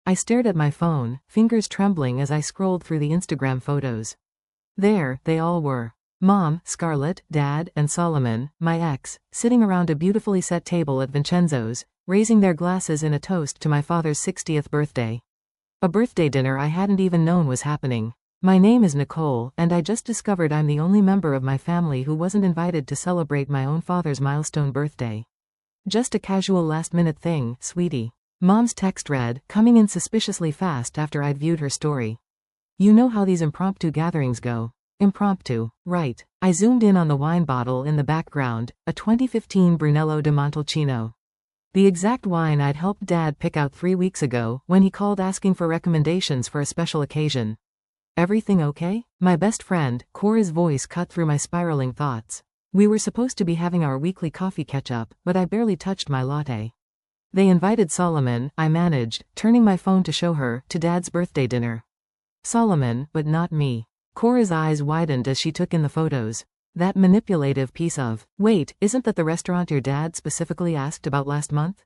I stared at my phone, fingers trembling as I scrolled through the Instagram photos. There, they all were. Mom, Scarlett, Dad, and Solomon, my ex, sitting around a beautifully set table at Vincenzo's, raising their glasses in a toast to my father's 60th birthday. A birthday dinner I hadn't even known was happening. My name is Nicole, and I just discovered I'm the only member of my family who wasn't invited to celebrate my own father's milestone birthday. Just a casual last-minute thing, sweetie. Mom's text read, coming in suspiciously fast after I'd viewed her story. You know how these impromptu gatherings go. Impromptu, right. I zoomed in on the wine bottle in the background, a 2015 Brunello di Montalcino. The exact wine I'd helped Dad pick out 3 weeks ago when he called asking for recommendations for a special occasion. Everything okay? My best friend, Cora's voice cut through my spiraling thoughts. We were supposed to be having our weekly coffee catch-up, but I barely touched my latte. They invited Solomon, I managed, turning my phone to show her, to Dad's birthday dinner. Solomon, but not me. Cora's eyes widened as she took in the photos. That manipulative piece of, wait, isn't that the restaurant your dad specifically asked about last month?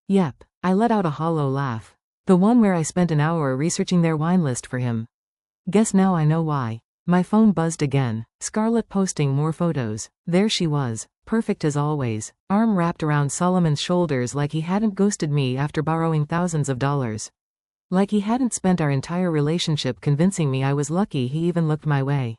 Yep. I let out a hollow laugh. The one where I spent an hour researching their wine list for him. Guess now I know why. My phone buzzed again. Scarlett posting more photos. There she was, perfect as always, arm wrapped around Solomon's shoulders like he hadn't ghosted me after borrowing thousands of dollars. Like he hadn't spent our entire relationship convincing me I was lucky he even looked my way.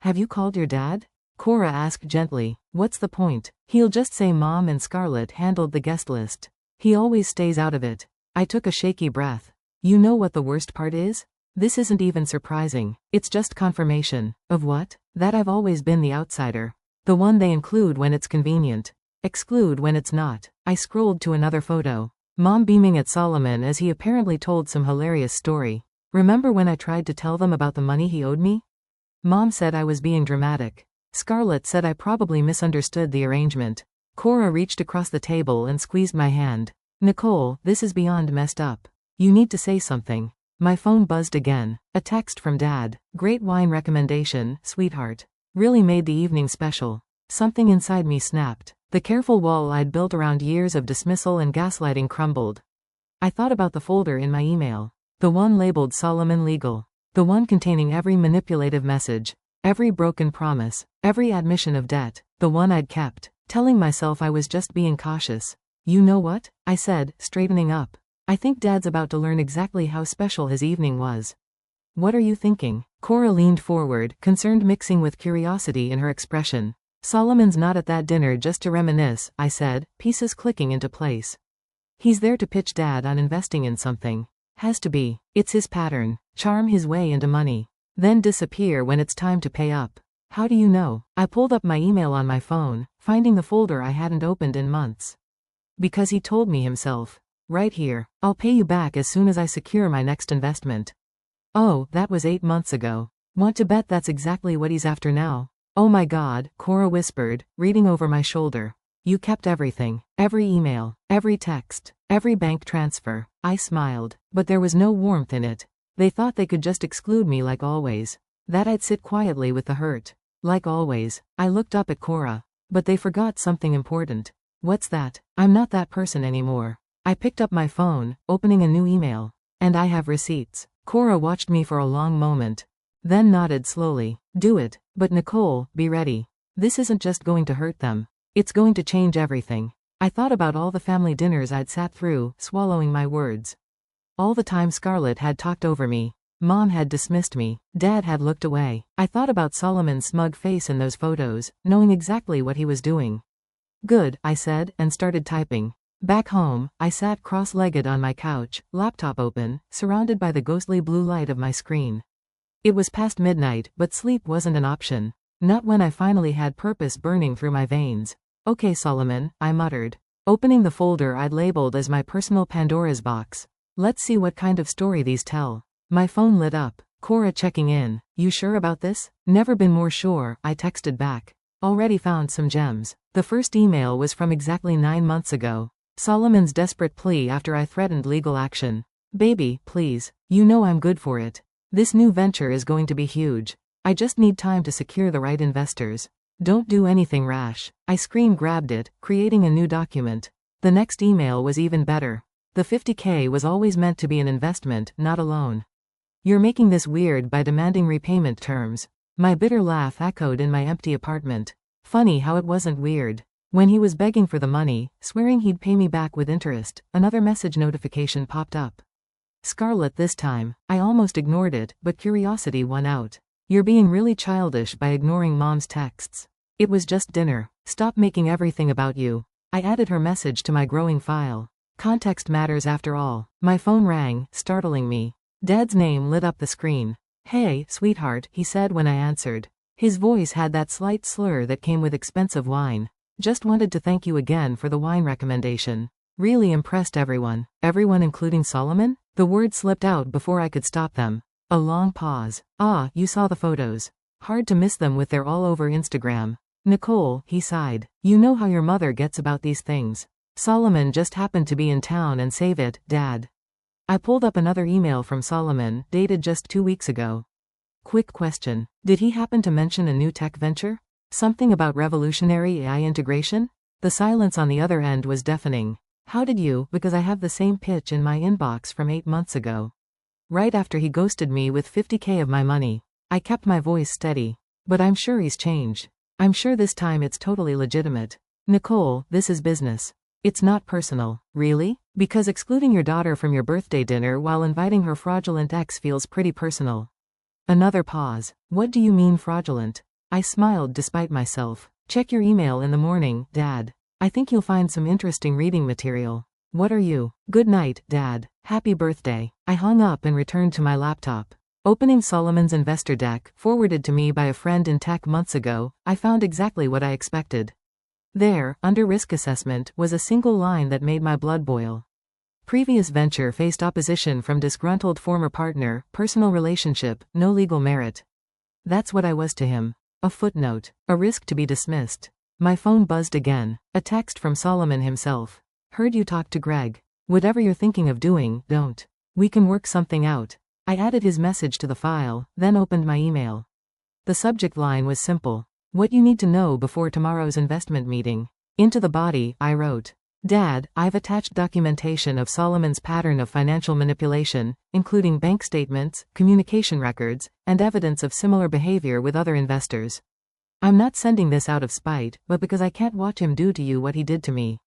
Have you called your dad? Cora asked gently. What's the point? He'll just say Mom and Scarlett handled the guest list. He always stays out of it. I took a shaky breath. You know what the worst part is? This isn't even surprising. It's just confirmation. Of what? That I've always been the outsider. The one they include when it's convenient. Exclude when it's not. I scrolled to another photo. Mom beaming at Solomon as he apparently told some hilarious story. Remember when I tried to tell them about the money he owed me? Mom said I was being dramatic. Scarlett said I probably misunderstood the arrangement. Cora reached across the table and squeezed my hand. Nicole, this is beyond messed up. You need to say something. My phone buzzed again. A text from Dad. Great wine recommendation, sweetheart. Really made the evening special. Something inside me snapped. The careful wall I'd built around years of dismissal and gaslighting crumbled. I thought about the folder in my email. The one labeled Solomon Legal. The one containing every manipulative message. Every broken promise. Every admission of debt. The one I'd kept, telling myself I was just being cautious. You know what? I said, straightening up. I think Dad's about to learn exactly how special his evening was. What are you thinking? Cora leaned forward, concerned mixing with curiosity in her expression. Solomon's not at that dinner just to reminisce, I said, pieces clicking into place. He's there to pitch Dad on investing in something. Has to be. It's his pattern. Charm his way into money. Then disappear when it's time to pay up. How do you know? I pulled up my email on my phone, finding the folder I hadn't opened in months. Because he told me himself. Right here. I'll pay you back as soon as I secure my next investment. Oh, that was 8 months ago. Want to bet that's exactly what he's after now? Oh my God, Cora whispered, reading over my shoulder. You kept everything. Every email. Every text. Every bank transfer. I smiled, but there was no warmth in it. They thought they could just exclude me like always. That I'd sit quietly with the hurt. Like always. I looked up at Cora. But they forgot something important. What's that? I'm not that person anymore. I picked up my phone, opening a new email. And I have receipts. Cora watched me for a long moment. Then nodded slowly. Do it. But Nicole, be ready. This isn't just going to hurt them. It's going to change everything. I thought about all the family dinners I'd sat through, swallowing my words. All the time Scarlett had talked over me. Mom had dismissed me. Dad had looked away. I thought about Solomon's smug face in those photos, knowing exactly what he was doing. Good, I said, and started typing. Back home, I sat cross-legged on my couch, laptop open, surrounded by the ghostly blue light of my screen. It was past midnight, but sleep wasn't an option. Not when I finally had purpose burning through my veins. Okay, Solomon, I muttered. Opening the folder I'd labeled as my personal Pandora's box. Let's see what kind of story these tell. My phone lit up. Cora checking in. You sure about this? Never been more sure, I texted back. Already found some gems. The first email was from exactly 9 months ago. Solomon's desperate plea after I threatened legal action. Baby, please. You know I'm good for it. This new venture is going to be huge. I just need time to secure the right investors. Don't do anything rash. I screen grabbed it, creating a new document. The next email was even better. The 50K was always meant to be an investment, not a loan. You're making this weird by demanding repayment terms. My bitter laugh echoed in my empty apartment. Funny how it wasn't weird. When he was begging for the money, swearing he'd pay me back with interest, another message notification popped up. Scarlett this time. I almost ignored it, but curiosity won out. You're being really childish by ignoring mom's texts. It was just dinner. Stop making everything about you. I added her message to my growing file. Context matters after all. My phone rang, startling me. Dad's name lit up the screen. Hey, sweetheart, he said when I answered. His voice had that slight slur that came with expensive wine. Just wanted to thank you again for the wine recommendation. Really impressed everyone. Everyone including Solomon? The words slipped out before I could stop them. A long pause. Ah, you saw the photos. Hard to miss them with their all over Instagram. Nicole, he sighed. You know how your mother gets about these things. Solomon just happened to be in town and save it, Dad. I pulled up another email from Solomon, dated just 2 weeks ago. Quick question. Did he happen to mention a new tech venture? Something about revolutionary AI integration? The silence on the other end was deafening. How did you? Because I have the same pitch in my inbox from 8 months ago. Right after he ghosted me with 50K of my money. I kept my voice steady. But I'm sure he's changed. I'm sure this time it's totally legitimate. Nicole, this is business. It's not personal. Really? Because excluding your daughter from your birthday dinner while inviting her fraudulent ex feels pretty personal. Another pause. What do you mean fraudulent? I smiled despite myself. Check your email in the morning, Dad. I think you'll find some interesting reading material. What are you? Good night, Dad. Happy birthday. I hung up and returned to my laptop. Opening Solomon's investor deck, forwarded to me by a friend in tech months ago, I found exactly what I expected. There, under risk assessment, was a single line that made my blood boil. Previous venture faced opposition from disgruntled former partner, personal relationship, no legal merit. That's what I was to him. A footnote. A risk to be dismissed. My phone buzzed again. A text from Solomon himself. Heard you talk to Greg. Whatever you're thinking of doing, don't. We can work something out. I added his message to the file, then opened my email. The subject line was simple. What you need to know before tomorrow's investment meeting. Into the body, I wrote. Dad, I've attached documentation of Solomon's pattern of financial manipulation, including bank statements, communication records, and evidence of similar behavior with other investors. I'm not sending this out of spite, but because I can't watch him do to you what he did to me.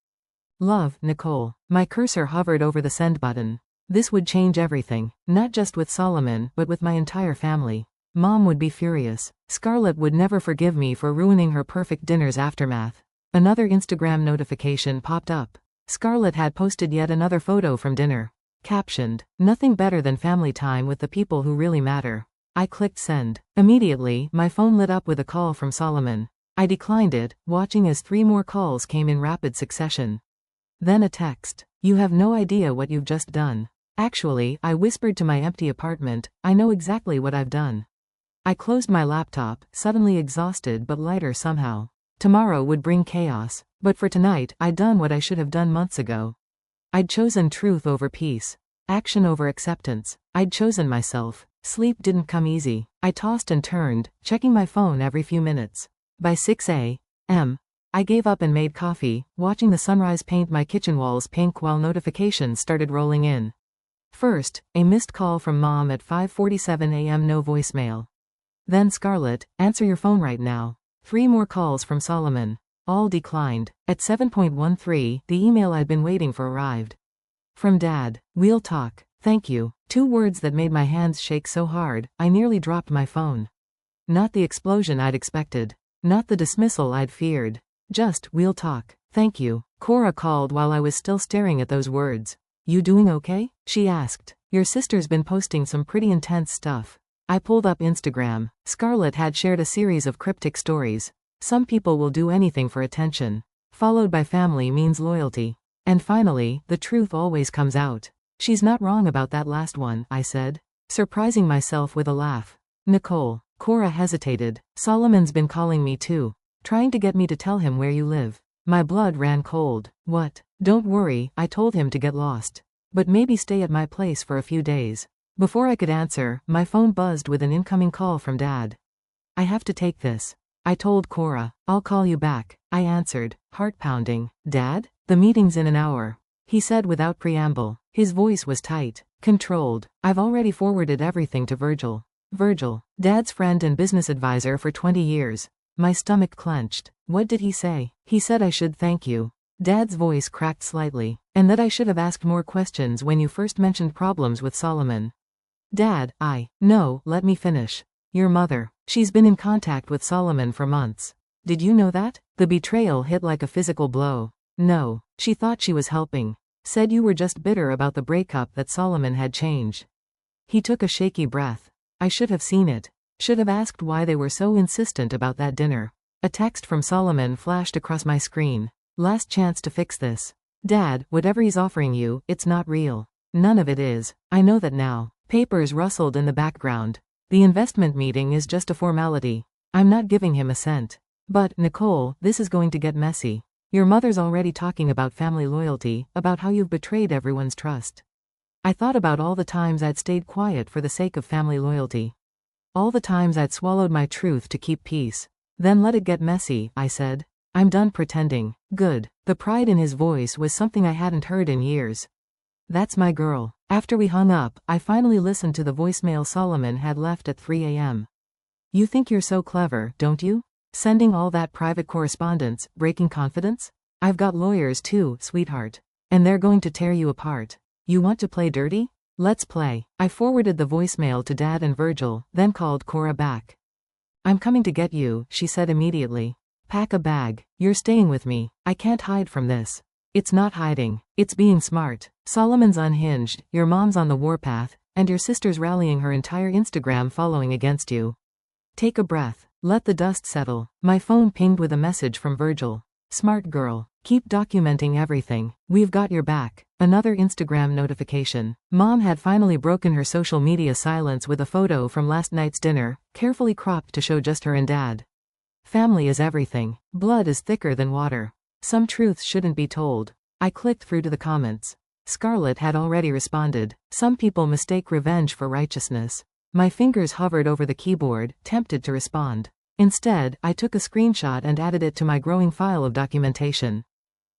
Love, Nicole. My cursor hovered over the send button. This would change everything, not just with Solomon, but with my entire family. Mom would be furious. Scarlett would never forgive me for ruining her perfect dinner's aftermath. Another Instagram notification popped up. Scarlett had posted yet another photo from dinner. Captioned, nothing better than family time with the people who really matter. I clicked send. Immediately, my phone lit up with a call from Solomon. I declined it, watching as 3 more calls came in rapid succession. Then a text. You have no idea what you've just done. Actually, I whispered to my empty apartment, I know exactly what I've done. I closed my laptop, suddenly exhausted but lighter somehow. Tomorrow would bring chaos, but for tonight, I'd done what I should have done months ago. I'd chosen truth over peace. Action over acceptance. I'd chosen myself. Sleep didn't come easy. I tossed and turned, checking my phone every few minutes. By 6 a.m., I gave up and made coffee, watching the sunrise paint my kitchen walls pink while notifications started rolling in. First, a missed call from Mom at 5:47 a.m. no voicemail. Then Scarlett, answer your phone right now. 3 more calls from Solomon. All declined. At 7:13, the email I'd been waiting for arrived. From Dad. We'll talk. Thank you. 2 words that made my hands shake so hard, I nearly dropped my phone. Not the explosion I'd expected. Not the dismissal I'd feared. Just, we'll talk. Thank you. Cora called while I was still staring at those words. You doing okay? She asked. Your sister's been posting some pretty intense stuff. I pulled up Instagram. Scarlett had shared a series of cryptic stories. Some people will do anything for attention. Followed by family means loyalty. And finally, the truth always comes out. She's not wrong about that last one, I said, surprising myself with a laugh. Nicole. Cora hesitated. Solomon's been calling me too. Trying to get me to tell him where you live. My blood ran cold. What? Don't worry, I told him to get lost. But maybe stay at my place for a few days. Before I could answer, my phone buzzed with an incoming call from Dad. I have to take this. I told Cora. I'll call you back. I answered, heart pounding. Dad? The meeting's in an hour. he said without preamble. His voice was tight, controlled. I've already forwarded everything to Virgil. Virgil, Dad's friend and business advisor for 20 years. My stomach clenched. What did he say? He said I should thank you. Dad's voice cracked slightly, and that I should have asked more questions when you first mentioned problems with Solomon. Dad, No, let me finish. Your mother. She's been in contact with Solomon for months. Did you know that? The betrayal hit like a physical blow. No, she thought she was helping. Said you were just bitter about the breakup that Solomon had changed. He took a shaky breath. I should have seen it. Should have asked why they were so insistent about that dinner. A text from Solomon flashed across my screen. Last chance to fix this. Dad, whatever he's offering you, it's not real. None of it is. I know that now. Papers rustled in the background. The investment meeting is just a formality. I'm not giving him a cent. But, Nicole, this is going to get messy. Your mother's already talking about family loyalty, about how you've betrayed everyone's trust. I thought about all the times I'd stayed quiet for the sake of family loyalty. All the times I'd swallowed my truth to keep peace. Then let it get messy, I said. I'm done pretending. Good. The pride in his voice was something I hadn't heard in years. That's my girl. After we hung up, I finally listened to the voicemail Solomon had left at 3 a.m. You think you're so clever, don't you? Sending all that private correspondence, breaking confidence? I've got lawyers too, sweetheart. And they're going to tear you apart. You want to play dirty? Let's play. I forwarded the voicemail to Dad and Virgil, then called Cora back. I'm coming to get you, she said immediately. Pack a bag. You're staying with me. I can't hide from this. It's not hiding. It's being smart. Solomon's unhinged, your mom's on the warpath, and your sister's rallying her entire Instagram following against you. Take a breath. Let the dust settle. My phone pinged with a message from Virgil. Smart girl. Keep documenting everything. We've got your back. Another Instagram notification. Mom had finally broken her social media silence with a photo from last night's dinner, carefully cropped to show just her and Dad. Family is everything. Blood is thicker than water. Some truths shouldn't be told. I clicked through to the comments. Scarlett had already responded. Some people mistake revenge for righteousness. My fingers hovered over the keyboard, tempted to respond. Instead, I took a screenshot and added it to my growing file of documentation.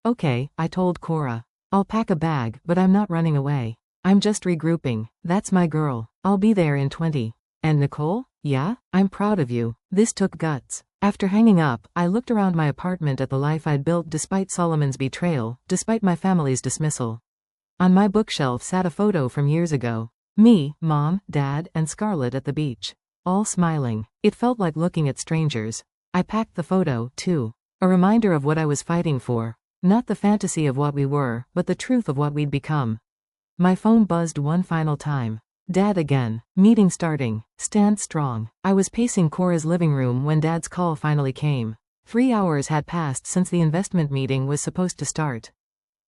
Okay, I told Cora. I'll pack a bag, but I'm not running away. I'm just regrouping. That's my girl. I'll be there in 20. And Nicole? Yeah? I'm proud of you. This took guts. After hanging up, I looked around my apartment at the life I'd built despite Solomon's betrayal, despite my family's dismissal. On my bookshelf sat a photo from years ago. Me, Mom, Dad, and Scarlett at the beach. All smiling. It felt like looking at strangers. I packed the photo, too. A reminder of what I was fighting for. Not the fantasy of what we were, but the truth of what we'd become. My phone buzzed one final time. Dad again. Meeting starting. Stand strong. I was pacing Cora's living room when Dad's call finally came. 3 hours had passed since the investment meeting was supposed to start.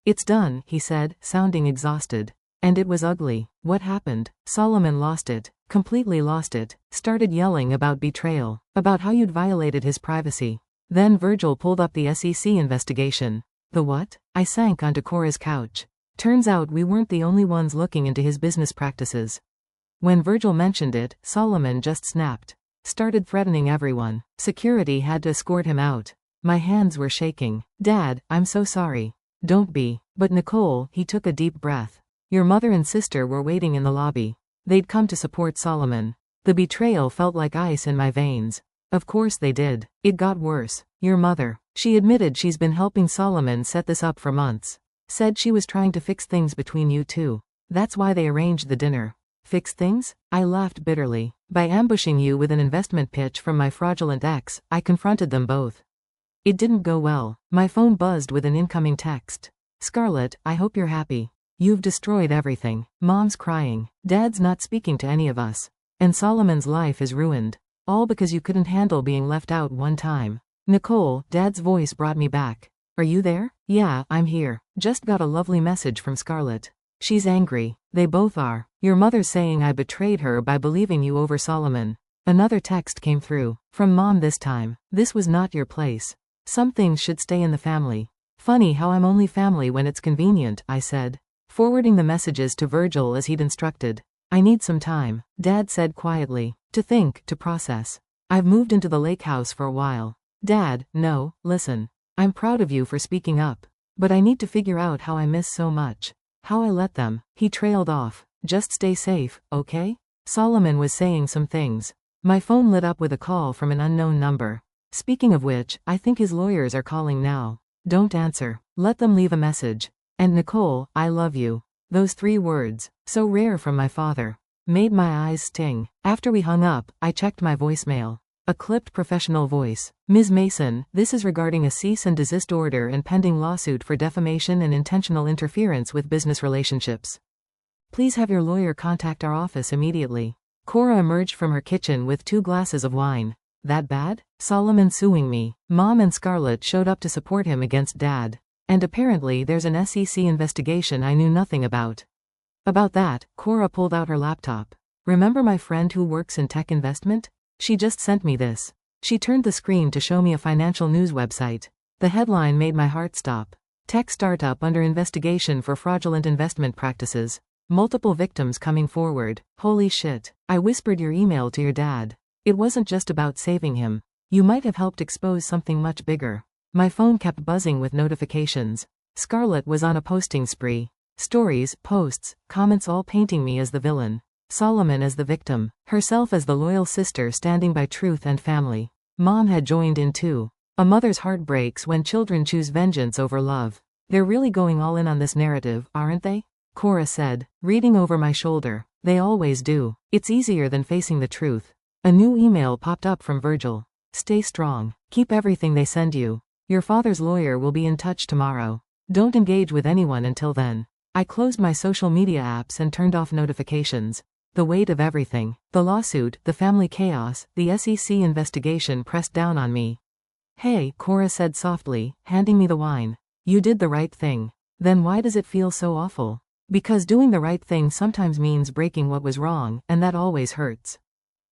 It's done, he said, sounding exhausted. And it was ugly. What happened? Solomon lost it. Completely lost it. Started yelling about betrayal. About how you'd violated his privacy. Then Virgil pulled up the SEC investigation. The what? I sank onto Cora's couch. Turns out we weren't the only ones looking into his business practices. When Virgil mentioned it, Solomon just snapped. Started threatening everyone. Security had to escort him out. My hands were shaking. Dad, I'm so sorry. Don't be. But Nicole, he took a deep breath. Your mother and sister were waiting in the lobby. They'd come to support Solomon. The betrayal felt like ice in my veins. Of course they did. It got worse. Your mother. She admitted she's been helping Solomon set this up for months. Said she was trying to fix things between you two. That's why they arranged the dinner. Fix things? I laughed bitterly. By ambushing you with an investment pitch from my fraudulent ex, I confronted them both. It didn't go well. My phone buzzed with an incoming text. Scarlett, I hope you're happy. You've destroyed everything. Mom's crying. Dad's not speaking to any of us. And Solomon's life is ruined. All because you couldn't handle being left out one time. Nicole, Dad's voice brought me back. Are you there? Yeah, I'm here. Just got a lovely message from Scarlett. She's angry. They both are. Your mother's saying I betrayed her by believing you over Solomon. Another text came through. From Mom this time. This was not your place. Some things should stay in the family. Funny how I'm only family when it's convenient, I said. Forwarding the messages to Virgil as he'd instructed. I need some time, Dad said quietly. To think, to process. I've moved into the lake house for a while. Dad, no, listen. I'm proud of you for speaking up. But I need to figure out how I miss so much. How I let them. He trailed off. Just stay safe, okay? Solomon was saying some things. My phone lit up with a call from an unknown number. Speaking of which, I think his lawyers are calling now. Don't answer. Let them leave a message. And Nicole, I love you. Those 3 words, so rare from my father, made my eyes sting. After we hung up, I checked my voicemail. A clipped professional voice. Ms. Mason, this is regarding a cease and desist order and pending lawsuit for defamation and intentional interference with business relationships. Please have your lawyer contact our office immediately. Cora emerged from her kitchen with 2 glasses of wine. That bad? Solomon suing me. Mom and Scarlett showed up to support him against Dad. And apparently there's an SEC investigation I knew nothing about. About that, Cora pulled out her laptop. Remember my friend who works in tech investment? She just sent me this. She turned the screen to show me a financial news website. The headline made my heart stop. Tech startup under investigation for fraudulent investment practices. Multiple victims coming forward. Holy shit. I whispered your email to your dad. It wasn't just about saving him. You might have helped expose something much bigger. My phone kept buzzing with notifications. Scarlett was on a posting spree. Stories, posts, comments all painting me as the villain. Solomon as the victim. Herself as the loyal sister standing by truth and family. Mom had joined in too. A mother's heart breaks when children choose vengeance over love. They're really going all in on this narrative, aren't they? Cora said, reading over my shoulder. They always do. It's easier than facing the truth. A new email popped up from Virgil. Stay strong. Keep everything they send you. Your father's lawyer will be in touch tomorrow. Don't engage with anyone until then. I closed my social media apps and turned off notifications. The weight of everything. The lawsuit, the family chaos, the SEC investigation pressed down on me. Hey, Cora said softly, handing me the wine. You did the right thing. Then why does it feel so awful? Because doing the right thing sometimes means breaking what was wrong, and that always hurts.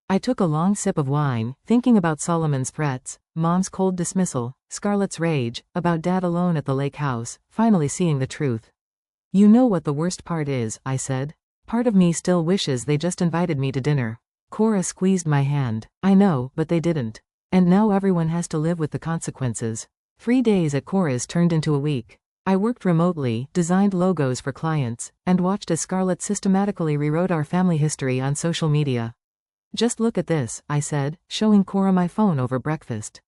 I took a long sip of wine, thinking about Solomon's threats, Mom's cold dismissal, Scarlett's rage, about Dad alone at the lake house, finally seeing the truth. You know what the worst part is, I said. Part of me still wishes they just invited me to dinner. Cora squeezed my hand. I know, but they didn't. And now everyone has to live with the consequences. 3 days at Cora's turned into a week. I worked remotely, designed logos for clients, and watched as Scarlett systematically rewrote our family history on social media. Just look at this, I said, showing Cora my phone over breakfast.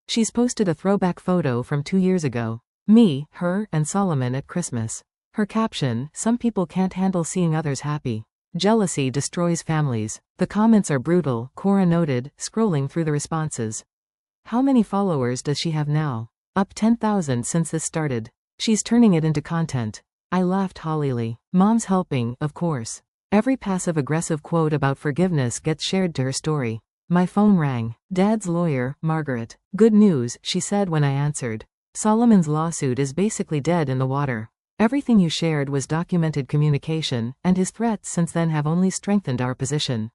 She's posted a throwback photo from 2 years ago. Me, her, and Solomon at Christmas. Her caption, some people can't handle seeing others happy. Jealousy destroys families. The comments are brutal, Cora noted, scrolling through the responses. How many followers does she have now? Up 10,000 since this started. She's turning it into content. I laughed hollily. Mom's helping, of course. Every passive-aggressive quote about forgiveness gets shared to her story. My phone rang. Dad's lawyer, Margaret. Good news, she said when I answered. Solomon's lawsuit is basically dead in the water. Everything you shared was documented communication, and his threats since then have only strengthened our position.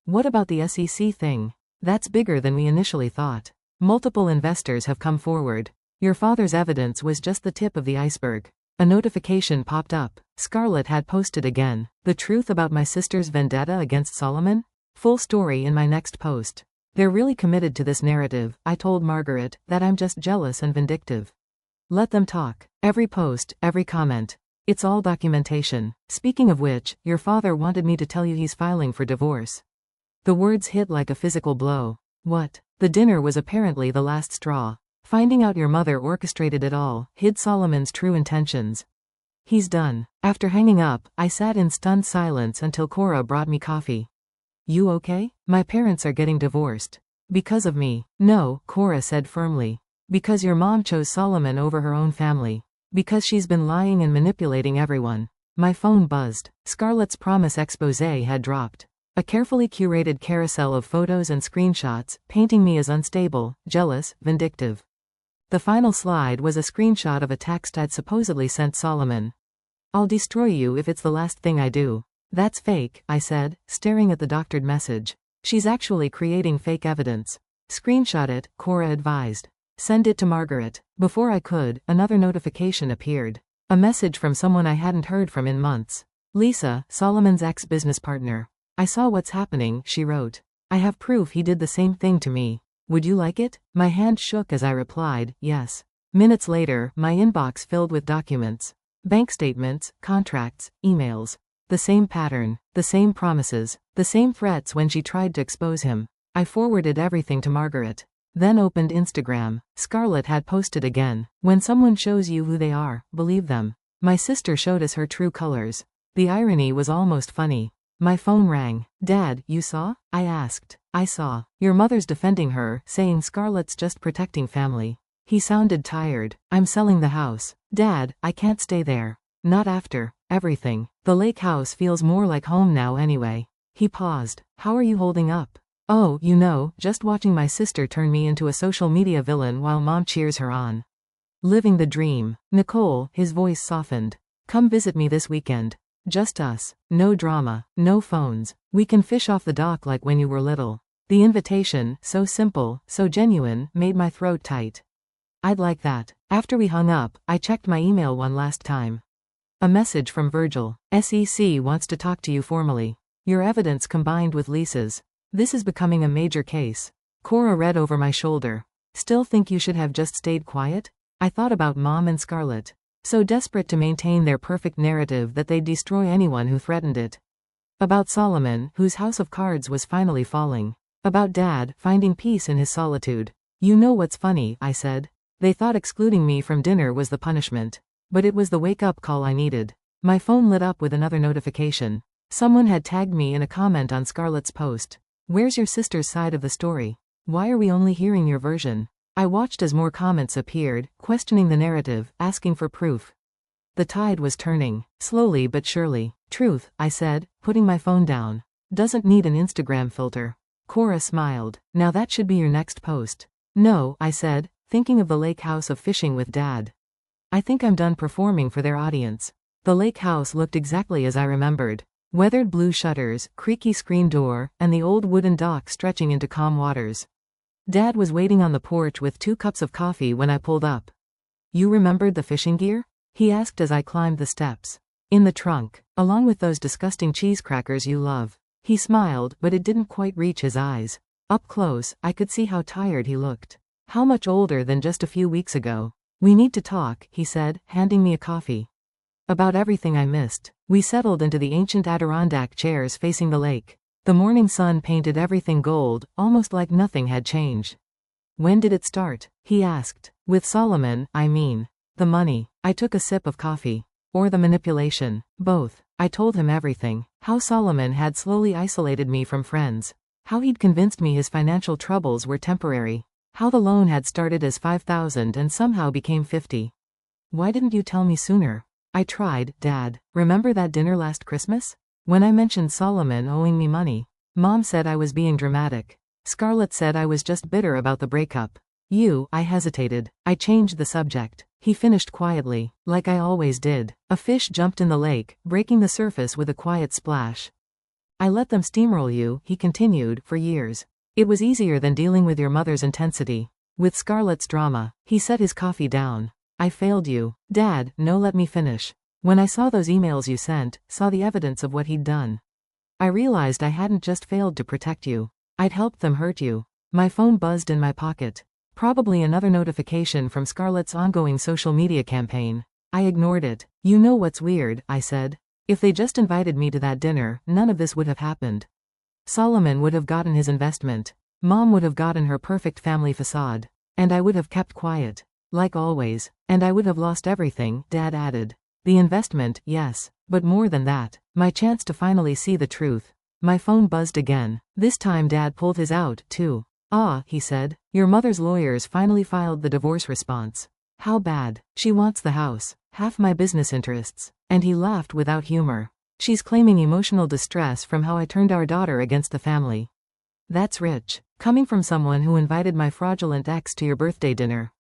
What about the SEC thing? That's bigger than we initially thought. Multiple investors have come forward. Your father's evidence was just the tip of the iceberg. A notification popped up. Scarlett had posted again. The truth about my sister's vendetta against Solomon? Full story in my next post. They're really committed to this narrative. I told Margaret that I'm just jealous and vindictive. Let them talk. Every post, every comment. It's all documentation. Speaking of which, your father wanted me to tell you he's filing for divorce. The words hit like a physical blow. What? The dinner was apparently the last straw. Finding out your mother orchestrated it all, hid Solomon's true intentions. He's done. After hanging up, I sat in stunned silence until Cora brought me coffee. You okay? My parents are getting divorced. Because of me. No, Cora said firmly. Because your mom chose Solomon over her own family. Because she's been lying and manipulating everyone. My phone buzzed. Scarlett's promise exposé had dropped. A carefully curated carousel of photos and screenshots, painting me as unstable, jealous, vindictive. The final slide was a screenshot of a text I'd supposedly sent Solomon. I'll destroy you if it's the last thing I do. That's fake, I said, staring at the doctored message. She's actually creating fake evidence. Screenshot it, Cora advised. Send it to Margaret. Before I could, another notification appeared. A message from someone I hadn't heard from in months. Lisa, Solomon's ex-business partner. I saw what's happening, she wrote. I have proof he did the same thing to me. Would you like it? My hand shook as I replied, yes. Minutes later, my inbox filled with documents. Bank statements, contracts, emails. The same pattern, the same promises, the same threats when she tried to expose him. I forwarded everything to Margaret. Then opened Instagram. Scarlett had posted again. When someone shows you who they are, believe them. My sister showed us her true colors. The irony was almost funny. My phone rang. Dad, you saw? I asked. I saw. Your mother's defending her, saying Scarlett's just protecting family. He sounded tired. I'm selling the house. Dad, I can't stay there. Not after everything. The lake house feels more like home now anyway. He paused. How are you holding up? Oh, you know, just watching my sister turn me into a social media villain while mom cheers her on. Living the dream. Nicole, his voice softened. Come visit me this weekend. Just us. No drama. No phones. We can fish off the dock like when you were little. The invitation, so simple, so genuine, made my throat tight. I'd like that. After we hung up, I checked my email one last time. A message from Virgil. SEC wants to talk to you formally. Your evidence combined with Lisa's. This is becoming a major case. Cora read over my shoulder. Still think you should have just stayed quiet? I thought about Mom and Scarlett. So desperate to maintain their perfect narrative that they'd destroy anyone who threatened it. About Solomon, whose house of cards was finally falling. About Dad, finding peace in his solitude. You know what's funny, I said. They thought excluding me from dinner was the punishment. But it was the wake-up call I needed. My phone lit up with another notification. Someone had tagged me in a comment on Scarlett's post. Where's your sister's side of the story? Why are we only hearing your version? I watched as more comments appeared, questioning the narrative, asking for proof. The tide was turning, slowly but surely. Truth, I said, putting my phone down. Doesn't need an Instagram filter. Cora smiled. Now that should be your next post. No, I said, thinking of the lake house of fishing with Dad. I think I'm done performing for their audience. The lake house looked exactly as I remembered. Weathered blue shutters, creaky screen door, and the old wooden dock stretching into calm waters. Dad was waiting on the porch with 2 cups of coffee when I pulled up. You remembered the fishing gear? He asked as I climbed the steps. In the trunk, along with those disgusting cheese crackers you love. He smiled, but it didn't quite reach his eyes. Up close, I could see how tired he looked. How much older than just a few weeks ago. We need to talk, he said, handing me a coffee. About everything I missed. We settled into the ancient Adirondack chairs facing the lake. The morning sun painted everything gold, almost like nothing had changed. When did it start? He asked. With Solomon, I mean. The money. I took a sip of coffee. Or the manipulation. Both. I told him everything. How Solomon had slowly isolated me from friends. How he'd convinced me his financial troubles were temporary. How the loan had started as $5,000 and somehow became $50,000. Why didn't you tell me sooner? I tried, Dad. Remember that dinner last Christmas? When I mentioned Solomon owing me money. Mom said I was being dramatic. Scarlett said I was just bitter about the breakup. I hesitated. I changed the subject. He finished quietly, like I always did. A fish jumped in the lake, breaking the surface with a quiet splash. I let them steamroll you, he continued, for years. It was easier than dealing with your mother's intensity. With Scarlett's drama. He set his coffee down. I failed you. Dad, no, let me finish. When I saw those emails you sent, saw the evidence of what he'd done. I realized I hadn't just failed to protect you. I'd helped them hurt you. My phone buzzed in my pocket. Probably another notification from Scarlett's ongoing social media campaign. I ignored it. You know what's weird, I said. If they just invited me to that dinner, none of this would have happened. Solomon would have gotten his investment. Mom would have gotten her perfect family facade. And I would have kept quiet. Like always. And I would have lost everything, Dad added. The investment, yes. But more than that. My chance to finally see the truth. My phone buzzed again. This time Dad pulled his out, too. Ah, he said. Your mother's lawyers finally filed the divorce response. How bad? She wants the house. Half my business interests. And he laughed without humor. She's claiming emotional distress from how I turned our daughter against the family. That's rich. Coming from someone who invited my fraudulent ex to your birthday dinner.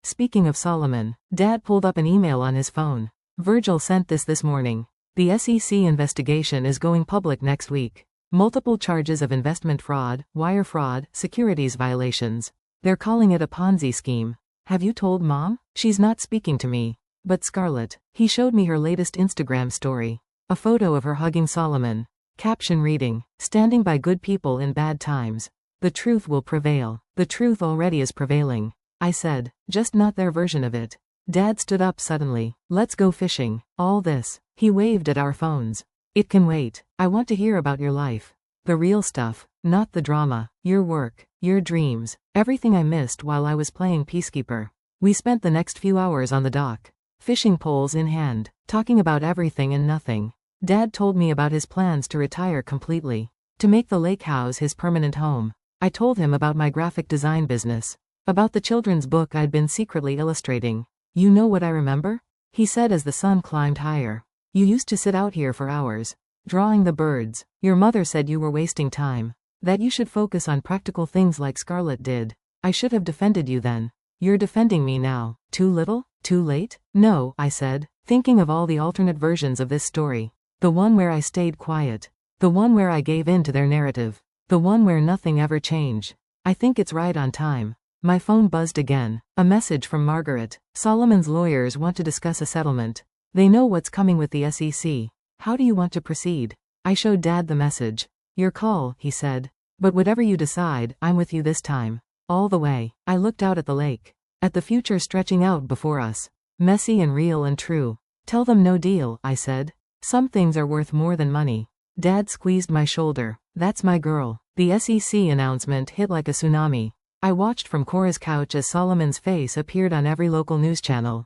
Speaking of Solomon, Dad pulled up an email on his phone. Virgil sent this morning. The SEC investigation is going public next week. Multiple charges of investment fraud, wire fraud, securities violations. They're calling it a Ponzi scheme. Have you told Mom? She's not speaking to me. But Scarlett. He showed me her latest Instagram story. A photo of her hugging Solomon. Caption reading, standing by good people in bad times. The truth will prevail. The truth already is prevailing. I said. Just not their version of it. Dad stood up suddenly. Let's go fishing. All this. He waved at our phones. It can wait. I want to hear about your life. The real stuff. Not the drama. Your work. Your dreams. Everything I missed while I was playing peacekeeper. We spent the next few hours on the dock. Fishing poles in hand. Talking about everything and nothing. Dad told me about his plans to retire completely. To make the lake house his permanent home. I told him about my graphic design business. About the children's book I'd been secretly illustrating. You know what I remember? He said as the sun climbed higher. You used to sit out here for hours. Drawing the birds. Your mother said you were wasting time. That you should focus on practical things like Scarlett did. I should have defended you then. You're defending me now. Too little? Too late? No, I said, thinking of all the alternate versions of this story. The one where I stayed quiet. The one where I gave in to their narrative. The one where nothing ever changed. I think it's right on time. My phone buzzed again. A message from Margaret. Solomon's lawyers want to discuss a settlement. They know what's coming with the SEC. How do you want to proceed? I showed Dad the message. Your call, he said. But whatever you decide, I'm with you this time. All the way. I looked out at the lake. At the future stretching out before us. Messy and real and true. Tell them no deal, I said. Some things are worth more than money. Dad squeezed my shoulder. That's my girl. The SEC announcement hit like a tsunami. I watched from Cora's couch as Solomon's face appeared on every local news channel.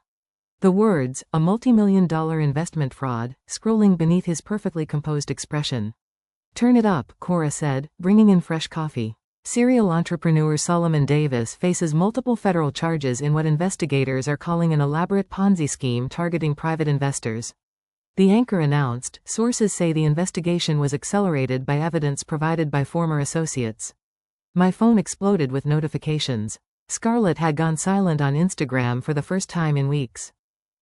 The words, a multi-million-dollar investment fraud, scrolling beneath his perfectly composed expression. Turn it up, Cora said, bringing in fresh coffee. Serial entrepreneur Solomon Davis faces multiple federal charges in what investigators are calling an elaborate Ponzi scheme targeting private investors. The anchor announced, sources say the investigation was accelerated by evidence provided by former associates. My phone exploded with notifications. Scarlett had gone silent on Instagram for the first time in weeks.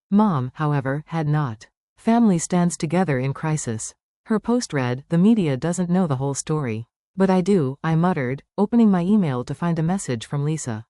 Mom, however, had not. Family stands together in crisis. Her post read, the media doesn't know the whole story. But I do, I muttered, opening my email to find a message from Lisa.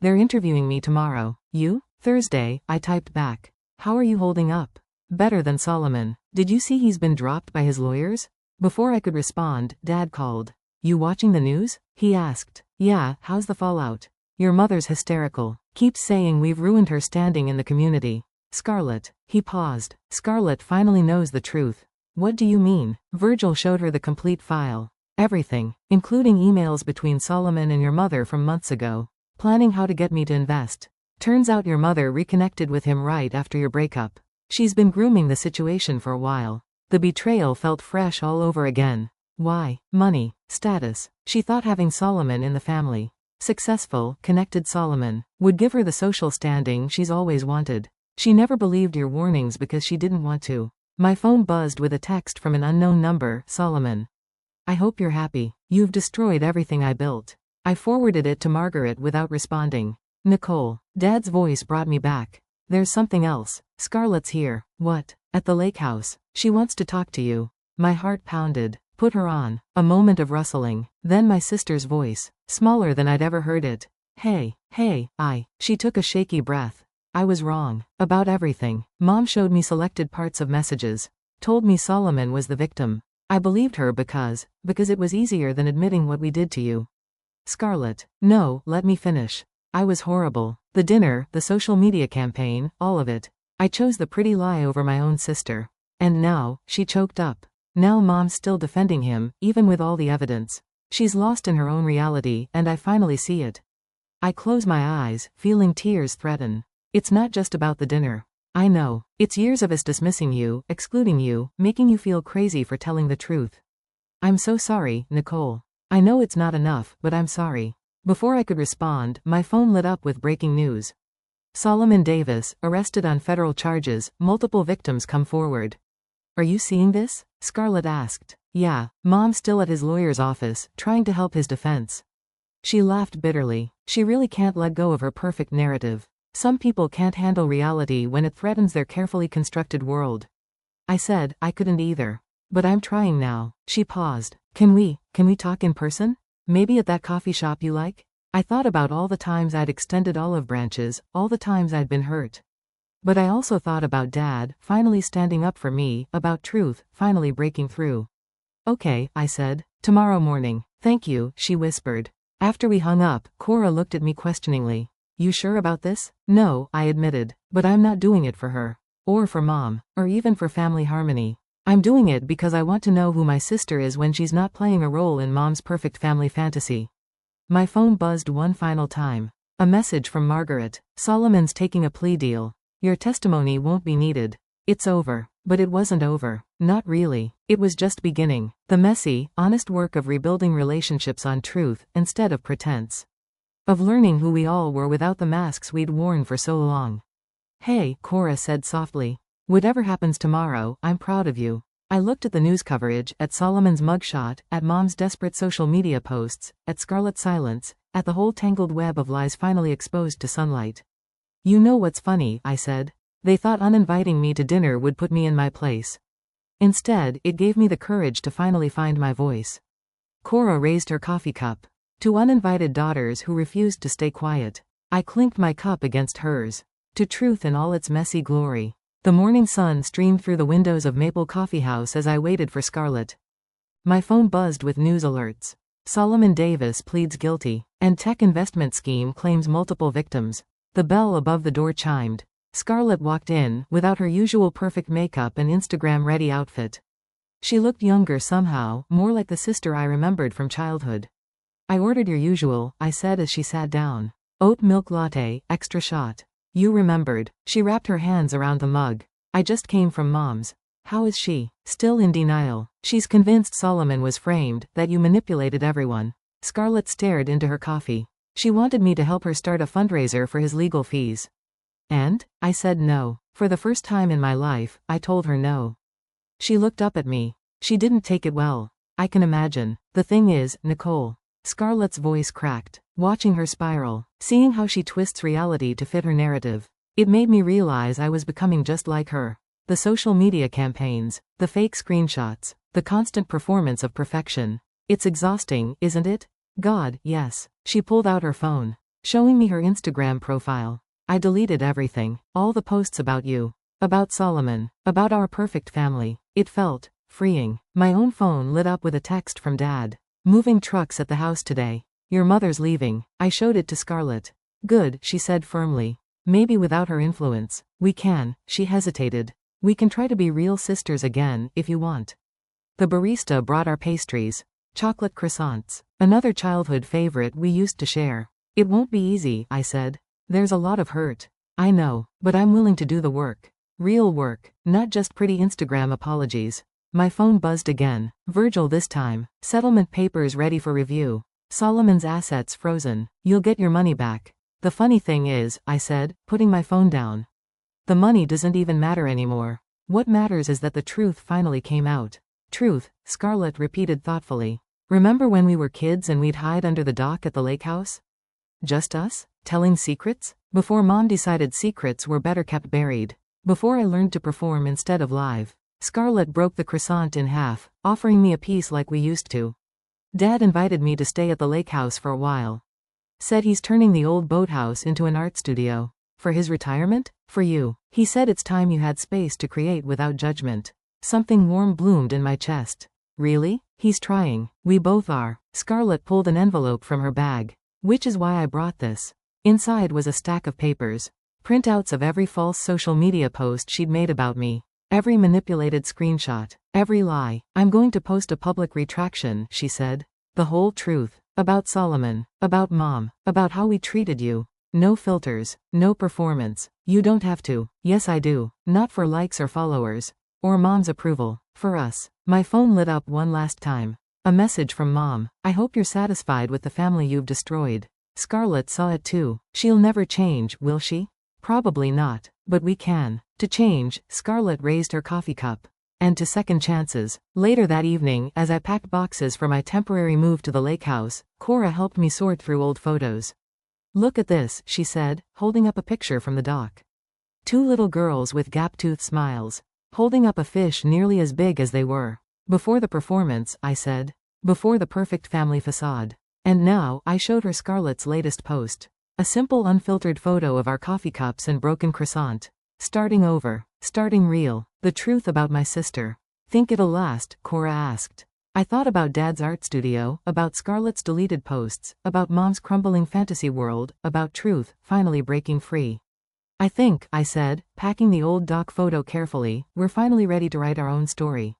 They're interviewing me tomorrow. You? Thursday, I typed back. How are you holding up? Better than Solomon. Did you see he's been dropped by his lawyers? Before I could respond, Dad called. You watching the news? He asked. Yeah, how's the fallout? Your mother's hysterical. Keeps saying we've ruined her standing in the community. Scarlett. He paused. Scarlett finally knows the truth. What do you mean? Virgil showed her the complete file. Everything, including emails between Solomon and your mother from months ago. Planning how to get me to invest. Turns out your mother reconnected with him right after your breakup. She's been grooming the situation for a while. The betrayal felt fresh all over again. Why? Money. Status. She thought having Solomon in the family. Successful, connected Solomon. Would give her the social standing she's always wanted. She never believed your warnings because she didn't want to. My phone buzzed with a text from an unknown number, Solomon. I hope you're happy. You've destroyed everything I built. I forwarded it to Margaret without responding. Nicole. Dad's voice brought me back. There's something else. Scarlett's here. What? At the lake house. She wants to talk to you. My heart pounded. Put her on. A moment of rustling. Then my sister's voice. Smaller than I'd ever heard it. Hey. She took a shaky breath. I was wrong. About everything. Mom showed me selected parts of messages. Told me Solomon was the victim. I believed her because it was easier than admitting what we did to you. Scarlett. No, let me finish. I was horrible. The dinner, the social media campaign, all of it. I chose the pretty lie over my own sister. And now, she choked up. Now Mom's still defending him, even with all the evidence. She's lost in her own reality, and I finally see it. I close my eyes, feeling tears threaten. It's not just about the dinner. I know. It's years of us dismissing you, excluding you, making you feel crazy for telling the truth. I'm so sorry, Nicole. I know it's not enough, but I'm sorry. Before I could respond, my phone lit up with breaking news. Solomon Davis, arrested on federal charges, multiple victims come forward. Are you seeing this? Scarlett asked. Yeah, Mom's still at his lawyer's office, trying to help his defense. She laughed bitterly. She really can't let go of her perfect narrative. Some people can't handle reality when it threatens their carefully constructed world. I said, I couldn't either. But I'm trying now. She paused. Can we talk in person? Maybe at that coffee shop you like? I thought about all the times I'd extended olive branches, all the times I'd been hurt. But I also thought about Dad, finally standing up for me, about truth, finally breaking through. Okay, I said. Tomorrow morning. Thank you, she whispered. After we hung up, Cora looked at me questioningly. You sure about this? No, I admitted. But I'm not doing it for her. Or for Mom. Or even for family harmony. I'm doing it because I want to know who my sister is when she's not playing a role in Mom's perfect family fantasy. My phone buzzed one final time. A message from Margaret. Solomon's taking a plea deal. Your testimony won't be needed. It's over. But it wasn't over. Not really. It was just beginning. The messy, honest work of rebuilding relationships on truth instead of pretense. Of learning who we all were without the masks we'd worn for so long. Hey, Cora said softly. Whatever happens tomorrow, I'm proud of you. I looked at the news coverage, at Solomon's mugshot, at Mom's desperate social media posts, at Scarlett's silence, at the whole tangled web of lies finally exposed to sunlight. You know what's funny, I said. They thought uninviting me to dinner would put me in my place. Instead, it gave me the courage to finally find my voice. Cora raised her coffee cup. To uninvited daughters who refused to stay quiet. I clinked my cup against hers. To truth in all its messy glory. The morning sun streamed through the windows of Maple Coffee House as I waited for Scarlett. My phone buzzed with news alerts. Solomon Davis pleads guilty, and tech investment scheme claims multiple victims. The bell above the door chimed. Scarlett walked in, without her usual perfect makeup and Instagram-ready outfit. She looked younger somehow, more like the sister I remembered from childhood. I ordered your usual, I said as she sat down. Oat milk latte, extra shot. You remembered. She wrapped her hands around the mug. I just came from Mom's. How is she? Still in denial. She's convinced Solomon was framed, that you manipulated everyone. Scarlett stared into her coffee. She wanted me to help her start a fundraiser for his legal fees. And? I said no. For the first time in my life, I told her no. She looked up at me. She didn't take it well. I can imagine. The thing is, Nicole. Scarlett's voice cracked. Watching her spiral, seeing how she twists reality to fit her narrative. It made me realize I was becoming just like her. The social media campaigns, the fake screenshots, the constant performance of perfection. It's exhausting, isn't it? God, yes. She pulled out her phone, showing me her Instagram profile. I deleted everything, all the posts about you, about Solomon, about our perfect family. It felt freeing. My own phone lit up with a text from Dad. Moving trucks at the house today. Your mother's leaving. I showed it to Scarlett. Good, she said firmly. Maybe without her influence. We can. She hesitated. We can try to be real sisters again, if you want. The barista brought our pastries. Chocolate croissants. Another childhood favorite we used to share. It won't be easy, I said. There's a lot of hurt. I know, but I'm willing to do the work. Real work, not just pretty Instagram apologies. My phone buzzed again. Virgil this time. Settlement papers ready for review. Solomon's assets frozen. You'll get your money back. The funny thing is, I said, putting my phone down. The money doesn't even matter anymore. What matters is that the truth finally came out. Truth, Scarlett repeated thoughtfully. Remember when we were kids and we'd hide under the dock at the lake house? Just us? Telling secrets? Before Mom decided secrets were better kept buried. Before I learned to perform instead of live. Scarlett broke the croissant in half, offering me a piece like we used to. Dad invited me to stay at the lake house for a while. Said he's turning the old boathouse into an art studio. For his retirement? For you. He said it's time you had space to create without judgment. Something warm bloomed in my chest. Really? He's trying. We both are. Scarlett pulled an envelope from her bag. Which is why I brought this. Inside was a stack of papers. Printouts of every false social media post she'd made about me. Every manipulated screenshot. Every lie. I'm going to post a public retraction, she said. The whole truth. About Solomon. About Mom. About how we treated you. No filters. No performance. You don't have to. Yes I do. Not for likes or followers. Or Mom's approval. For us. My phone lit up one last time. A message from Mom. I hope you're satisfied with the family you've destroyed. Scarlett saw it too. She'll never change, will she? Probably not. But we can. To change, Scarlett raised her coffee cup. And to second chances. Later that evening, as I packed boxes for my temporary move to the lake house, Cora helped me sort through old photos. Look at this, she said, holding up a picture from the dock. Two little girls with gap-toothed smiles. Holding up a fish nearly as big as they were. Before the performance, I said. Before the perfect family facade. And now, I showed her Scarlett's latest post. A simple unfiltered photo of our coffee cups and broken croissant. Starting over. Starting real. The truth about my sister. Think it'll last? Cora asked. I thought about Dad's art studio, about Scarlett's deleted posts, about Mom's crumbling fantasy world, about truth finally breaking free. I think, I said, packing the old doc photo carefully, we're finally ready to write our own story.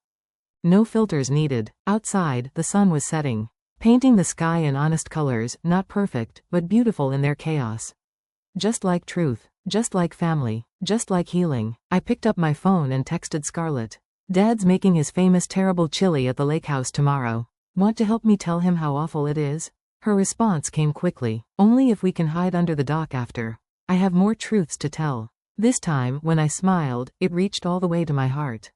No filters needed. Outside, the sun was setting, painting the sky in honest colors, not perfect, but beautiful in their chaos. Just like truth, just like family, just like healing. I picked up my phone and texted Scarlett. Dad's making his famous terrible chili at the lake house tomorrow. Want to help me tell him how awful it is? Her response came quickly. Only if we can hide under the dock after. I have more truths to tell. This time, when I smiled, it reached all the way to my heart.